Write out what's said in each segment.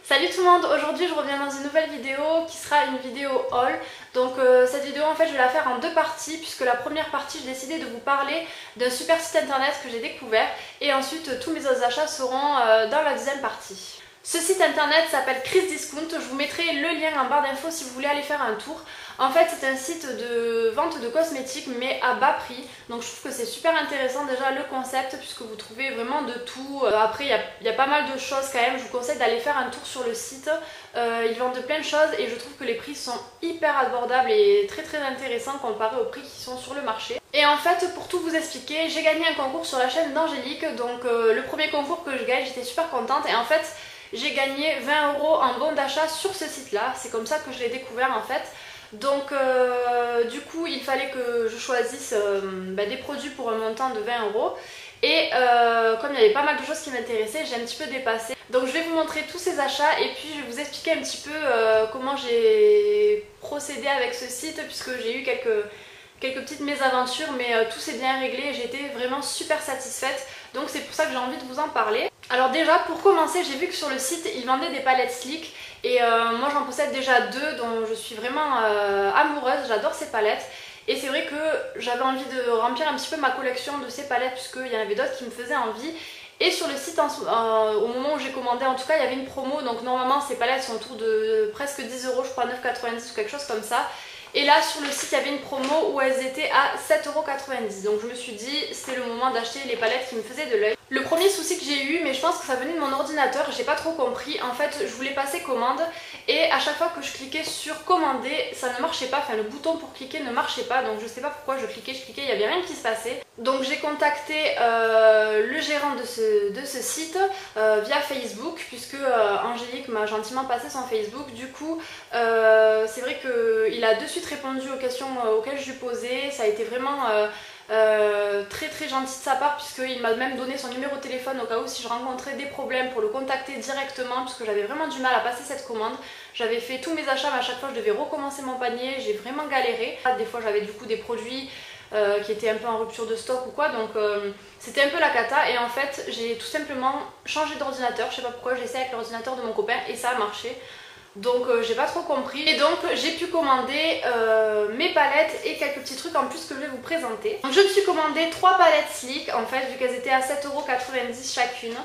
Salut tout le monde, aujourd'hui je reviens dans une nouvelle vidéo qui sera une vidéo haul. Donc cette vidéo en fait je vais la faire en deux parties puisque la première partie j'ai décidé de vous parler d'un super site internet que j'ai découvert et ensuite tous mes autres achats seront dans la deuxième partie. Ce site internet s'appelle Chris Discount, je vous mettrai le lien en barre d'infos si vous voulez aller faire un tour. En fait c'est un site de vente de cosmétiques mais à bas prix, donc je trouve que c'est super intéressant déjà le concept puisque vous trouvez vraiment de tout. Après il y a pas mal de choses quand même, je vous conseille d'aller faire un tour sur le site. Ils vendent plein de choses et je trouve que les prix sont hyper abordables et très intéressants comparé aux prix qui sont sur le marché. Et en fait pour tout vous expliquer, j'ai gagné un concours sur la chaîne d'Angélique, donc le premier concours que je gagne j'étais super contente et en fait j'ai gagné 20 € en bon d'achat sur ce site là, c'est comme ça que je l'ai découvert en fait. Donc du coup il fallait que je choisisse des produits pour un montant de 20 € et comme il y avait pas mal de choses qui m'intéressaient, j'ai un petit peu dépassé. Donc je vais vous montrer tous ces achats et puis je vais vous expliquer un petit peu comment j'ai procédé avec ce site puisque j'ai eu quelques petites mésaventures mais tout s'est bien réglé et j'ai été vraiment super satisfaite. Donc c'est pour ça que j'ai envie de vous en parler. Alors déjà pour commencer j'ai vu que sur le site ils vendaient des palettes Sleek et moi j'en possède déjà deux dont je suis vraiment amoureuse, j'adore ces palettes. Et c'est vrai que j'avais envie de remplir un petit peu ma collection de ces palettes puisqu'il y en avait d'autres qui me faisaient envie. Et sur le site, au moment où j'ai commandé en tout cas, il y avait une promo. Donc normalement ces palettes sont autour de presque 10 €, je crois 9,90 ou quelque chose comme ça. Et là sur le site il y avait une promo où elles étaient à 7,90 €. Donc je me suis dit c'était le moment d'acheter les palettes qui me faisaient de l'œil. Le premier souci que j'ai eu, mais je pense que ça venait de mon ordinateur, j'ai pas trop compris. En fait je voulais passer commande et à chaque fois que je cliquais sur commander ça ne marchait pas, enfin le bouton pour cliquer ne marchait pas. Donc je sais pas pourquoi je cliquais, il n'y avait rien qui se passait. Donc j'ai contacté le gérant de ce site via Facebook puisque Angélique m'a gentiment passé son Facebook. Du coup c'est vrai qu'il a de suite répondu aux questions auxquelles je lui posais. Ça a été vraiment très gentil de sa part puisqu'il m'a même donné son numéro de téléphone au cas où si je rencontrais des problèmes pour le contacter directement puisque j'avais vraiment du mal à passer cette commande. J'avais fait tous mes achats mais à chaque fois je devais recommencer mon panier, j'ai vraiment galéré. Des fois j'avais du coup des produits qui étaient un peu en rupture de stock ou quoi, donc c'était un peu la cata. Et en fait j'ai tout simplement changé d'ordinateur, je sais pas pourquoi, j'ai essayé avec l'ordinateur de mon copain et ça a marché. Donc j'ai pas trop compris et donc j'ai pu commander mes palettes et quelques petits trucs en plus que je vais vous présenter. Donc je me suis commandé 3 palettes Sleek en fait vu qu'elles étaient à 7,90 € chacune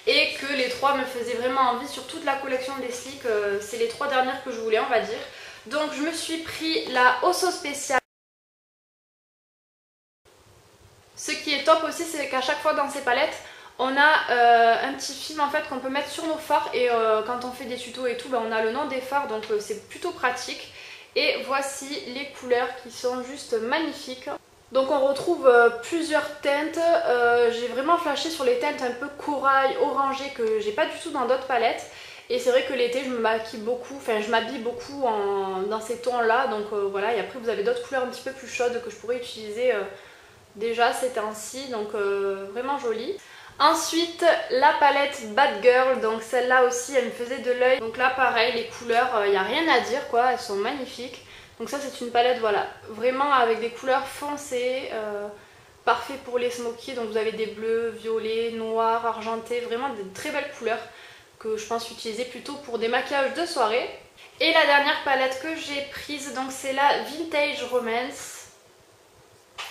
et que les 3 me faisaient vraiment envie sur toute la collection des Sleek. C'est les 3 dernières que je voulais on va dire. Donc je me suis pris la Osso spéciale. Ce qui est top aussi c'est qu'à chaque fois dans ces palettes on a un petit film en fait qu'on peut mettre sur nos fards et quand on fait des tutos et tout on a le nom des fards donc c'est plutôt pratique. Et voici les couleurs qui sont juste magnifiques. Donc on retrouve plusieurs teintes, j'ai vraiment flashé sur les teintes un peu corail, orangé que j'ai pas du tout dans d'autres palettes. Et c'est vrai que l'été je me maquille beaucoup, enfin je m'habille beaucoup dans ces tons là donc voilà. Et après vous avez d'autres couleurs un petit peu plus chaudes que je pourrais utiliser déjà ces temps-ci, donc vraiment joli. Ensuite la palette Bad Girl, donc celle-là aussi elle me faisait de l'œil. Donc là pareil les couleurs, il n'y a rien à dire quoi, elles sont magnifiques. Donc ça c'est une palette voilà, vraiment avec des couleurs foncées, parfait pour les smokies. Donc vous avez des bleus, violets, noirs, argentés, vraiment des très belles couleurs que je pense utiliser plutôt pour des maquillages de soirée. Et la dernière palette que j'ai prise donc c'est la Vintage Romance.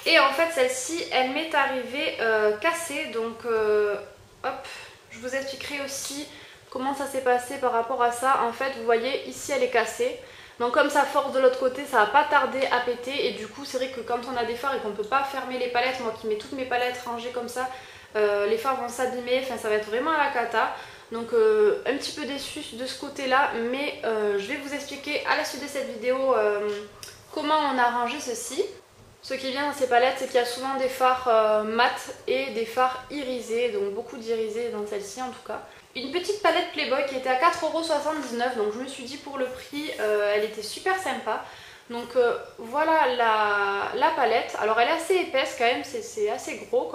Et en fait celle-ci elle m'est arrivée cassée donc hop, je vous expliquerai aussi comment ça s'est passé par rapport à ça. En fait vous voyez ici elle est cassée, donc comme ça force de l'autre côté ça va pas tarder à péter et du coup c'est vrai que quand on a des fards et qu'on peut pas fermer les palettes, moi qui mets toutes mes palettes rangées comme ça, les fards vont s'abîmer, enfin ça va être vraiment à la cata. Donc un petit peu déçue de ce côté là mais je vais vous expliquer à la suite de cette vidéo comment on a rangé ceci. Ce qui est bien dans ces palettes c'est qu'il y a souvent des fards mat et des fards irisés, donc beaucoup d'irisés dans celle-ci en tout cas. Une petite palette Playboy qui était à 4,79 €, donc je me suis dit pour le prix elle était super sympa. Donc voilà la palette, alors elle est assez épaisse quand même, c'est assez gros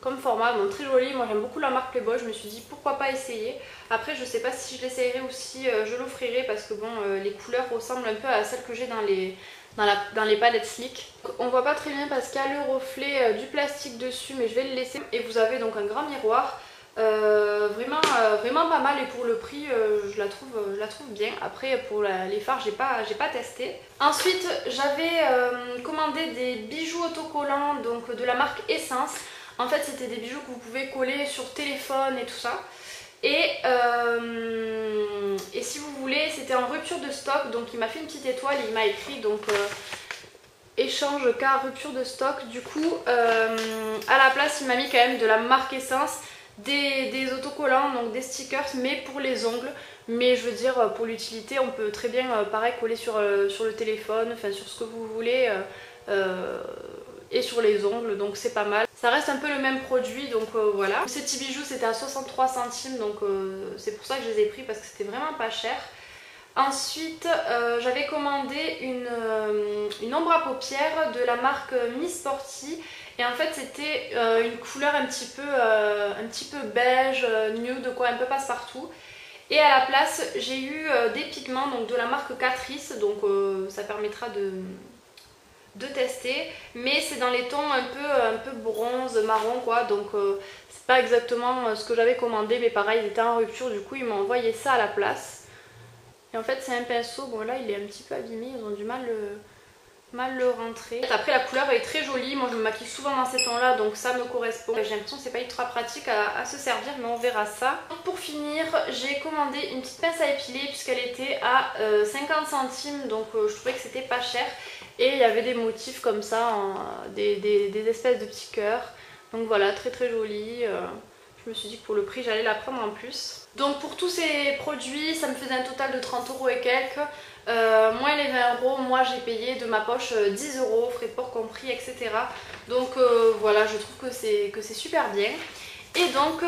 comme format, bon, très joli. Moi j'aime beaucoup la marque Playboy, je me suis dit pourquoi pas essayer. Après je sais pas si je l'essayerai ou si je l'offrirai parce que bon les couleurs ressemblent un peu à celles que j'ai dans les palettes Sleek. On voit pas très bien parce qu'il y a le reflet du plastique dessus mais je vais le laisser. Et vous avez donc un grand miroir Vraiment pas mal, et pour le prix je la trouve bien. Après pour les fards j'ai pas testé. Ensuite j'avais commandé des bijoux autocollants donc de la marque Essence. En fait c'était des bijoux que vous pouvez coller sur téléphone et tout ça. Et si vous voulez, c'était en rupture de stock, donc il m'a fait une petite étoile et il m'a écrit donc échange cas rupture de stock. Du coup à la place il m'a mis quand même de la marque Essence, des autocollants, donc des stickers, mais pour les ongles. Mais je veux dire, pour l'utilité, on peut très bien pareil coller sur le téléphone, enfin sur ce que vous voulez, et sur les ongles, donc c'est pas mal. Ça reste un peu le même produit, donc voilà. Ces petits bijoux c'était à 63 centimes, donc c'est pour ça que je les ai pris, parce que c'était vraiment pas cher. Ensuite j'avais commandé une ombre à paupières de la marque Miss Sporty, et en fait c'était une couleur un petit peu beige, nude quoi, un peu passe-partout. Et à la place j'ai eu des pigments donc de la marque Catrice, donc ça permettra de tester, mais c'est dans les tons un peu bronze, marron quoi, donc c'est pas exactement ce que j'avais commandé, mais pareil il était en rupture, du coup ils m'ont envoyé ça à la place. Et en fait c'est un pinceau, bon là il est un petit peu abîmé, ils ont du mal le rentrer. Après la couleur est très jolie, moi je me maquille souvent dans ces tons là, donc ça me correspond. J'ai l'impression que c'est pas ultra pratique à se servir, mais on verra ça. Donc pour finir j'ai commandé une petite pince à épiler puisqu'elle était à 50 centimes, donc je trouvais que c'était pas cher. Et il y avait des motifs comme ça, des espèces de petits cœurs. Donc voilà, très très joli. Je me suis dit que pour le prix j'allais la prendre en plus. Donc pour tous ces produits ça me faisait un total de 30 € et quelques. Moins les 20 €, moi j'ai payé de ma poche 10 €, frais de port compris, etc. Donc voilà, je trouve que c'est super bien. Et donc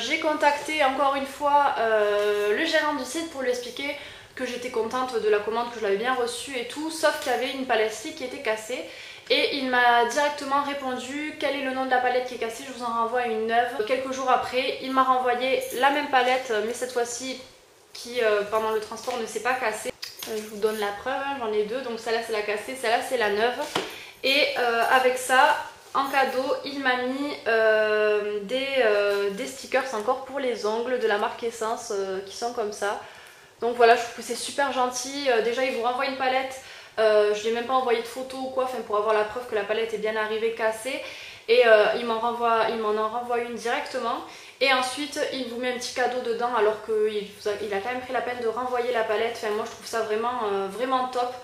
j'ai contacté encore une fois le gérant du site pour lui expliquer que j'étais contente de la commande, que je l'avais bien reçue et tout, sauf qu'il y avait une palette qui était cassée. Et il m'a directement répondu quel est le nom de la palette qui est cassée, je vous en renvoie une neuve. Quelques jours après, il m'a renvoyé la même palette, mais cette fois-ci qui pendant le transport ne s'est pas cassée. Je vous donne la preuve, hein, j'en ai deux, donc celle-là c'est la cassée, celle-là c'est la neuve. Et avec ça, en cadeau, il m'a mis des stickers encore pour les ongles de la marque Essence qui sont comme ça. Donc voilà, je trouve que c'est super gentil. Déjà il vous renvoie une palette. Je n'ai même pas envoyé de photos ou quoi, pour avoir la preuve que la palette est bien arrivée cassée. Et il m'en en renvoie une directement. Et ensuite il vous met un petit cadeau dedans alors qu'il a quand même pris la peine de renvoyer la palette. Enfin, moi je trouve ça vraiment top,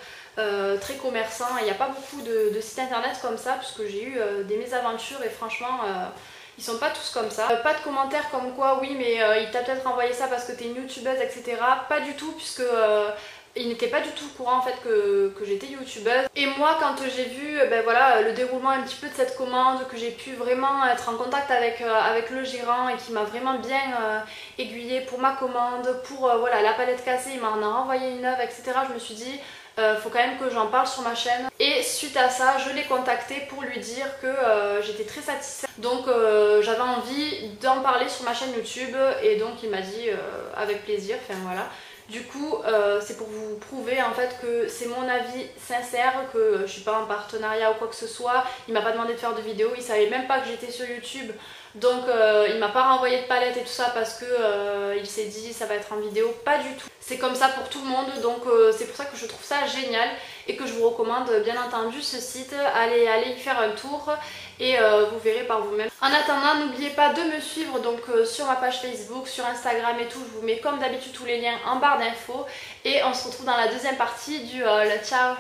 très commerçant. Il n'y a pas beaucoup de sites internet comme ça, puisque j'ai eu des mésaventures et franchement ils sont pas tous comme ça. Pas de commentaires comme quoi oui mais il t'a peut-être envoyé ça parce que t'es une youtubeuse, etc. Pas du tout, puisque il n'était pas du tout au courant en fait que j'étais youtubeuse. Et moi quand j'ai vu ben voilà, le déroulement un petit peu de cette commande, que j'ai pu vraiment être en contact avec le gérant et qui m'a vraiment bien aiguillée pour ma commande, pour voilà, la palette cassée, il m'en a renvoyé une neuve, etc. Je me suis dit faut quand même que j'en parle sur ma chaîne. Et suite à ça je l'ai contacté pour lui dire que j'étais très satisfaite, donc j'avais envie d'en parler sur ma chaîne YouTube, et donc il m'a dit avec plaisir, enfin voilà. Du coup c'est pour vous prouver en fait que c'est mon avis sincère, que je suis pas en partenariat ou quoi que ce soit. Il m'a pas demandé de faire de vidéo, il savait même pas que j'étais sur YouTube, donc il m'a pas renvoyé de palette et tout ça parce que il s'est dit ça va être en vidéo. Pas du tout, c'est comme ça pour tout le monde, donc c'est pour ça que je trouve ça génial et que je vous recommande bien entendu ce site. Allez y faire un tour et vous verrez par vous-même. En attendant, n'oubliez pas de me suivre donc sur ma page Facebook, sur Instagram et tout. Je vous mets comme d'habitude tous les liens en barre d'infos et on se retrouve dans la deuxième partie du haul. Ciao!